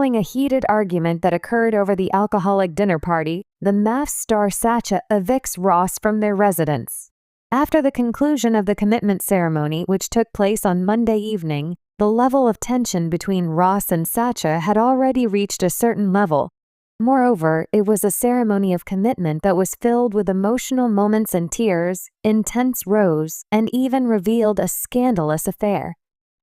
Following a heated argument that occurred over the alcoholic dinner party, the MAFS star Sacha evicts Ross from their residence. After the conclusion of the commitment ceremony, which took place on Monday evening, the level of tension between Ross and Sacha had already reached a certain level. Moreover, it was a ceremony of commitment that was filled with emotional moments and tears, intense rows, and even revealed a scandalous affair.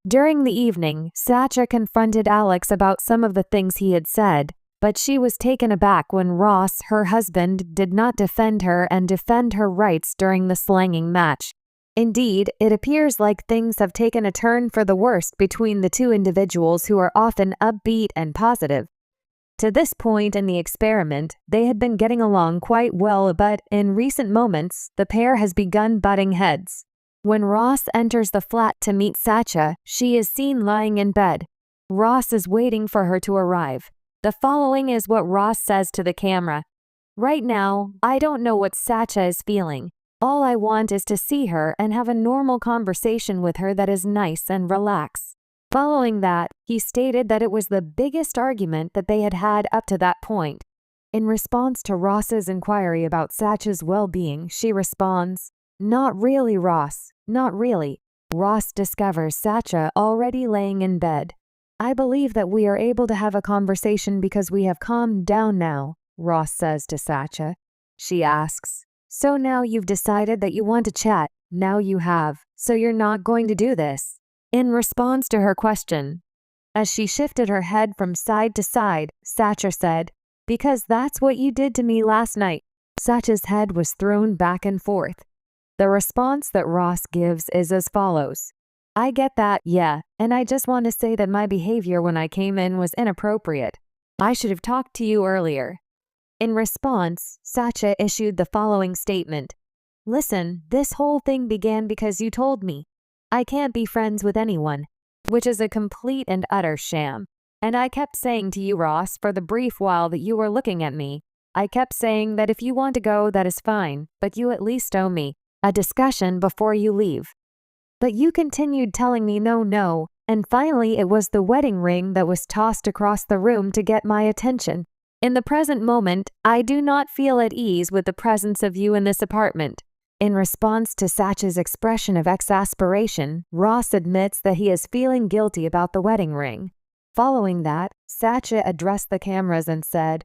During the evening, Sacha confronted Alex about some of the things he had said, but she was taken aback when Ross, her husband, did not defend her and defend her rights during the slanging match. Indeed, it appears like things have taken a turn for the worst between the two individuals who are often upbeat and positive. To this point in the experiment, they had been getting along quite well, but in recent moments, the pair has begun butting heads. When Ross enters the flat to meet Sacha, she is seen lying in bed. Ross is waiting for her to arrive. The following is what Ross says to the camera. "Right now, I don't know what Sacha is feeling. All I want is to see her and have a normal conversation with her that is nice and relax." Following that, he stated that it was the biggest argument that they had had up to that point. In response to Ross's inquiry about Sacha's well-being, she responds, "Not really, Ross, not really." Ross discovers Sacha already laying in bed. "I believe that we are able to have a conversation because we have calmed down now," Ross says to Sacha. She asks, "So now you've decided that you want to chat, now you have, so you're not going to do this?" In response to her question, as she shifted her head from side to side, Sacha said, "Because that's what you did to me last night." Sacha's head was thrown back and forth. The response that Ross gives is as follows. "I get that, yeah, and I just want to say that my behavior when I came in was inappropriate. I should have talked to you earlier." In response, Sacha issued the following statement. "Listen, this whole thing began because you told me I can't be friends with anyone," which is a complete and utter sham. "And I kept saying to you, Ross, for the brief while that you were looking at me, I kept saying that if you want to go, that is fine, but you at least owe me a discussion before you leave. But you continued telling me no, and finally it was the wedding ring that was tossed across the room to get my attention. In the present moment, I do not feel at ease with the presence of you in this apartment." In response to Sacha's expression of exasperation, Ross admits that he is feeling guilty about the wedding ring. Following that, Sacha addressed the cameras and said,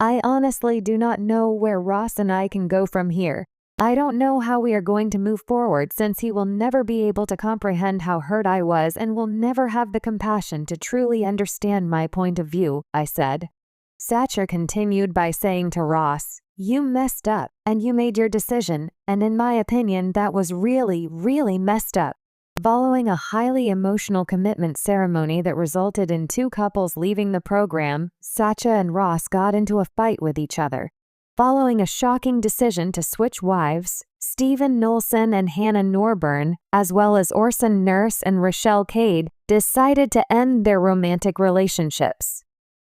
"I honestly do not know where Ross and I can go from here. I don't know how we are going to move forward since he will never be able to comprehend how hurt I was and will never have the compassion to truly understand my point of view," I said. Sacha continued by saying to Ross, "You messed up, and you made your decision, and in my opinion that was really, really messed up." Following a highly emotional commitment ceremony that resulted in two couples leaving the program, Sacha and Ross got into a fight with each other. Following a shocking decision to switch wives, Stephen Nolson and Hannah Norburn, as well as Orson Nurse and Rochelle Cade, decided to end their romantic relationships.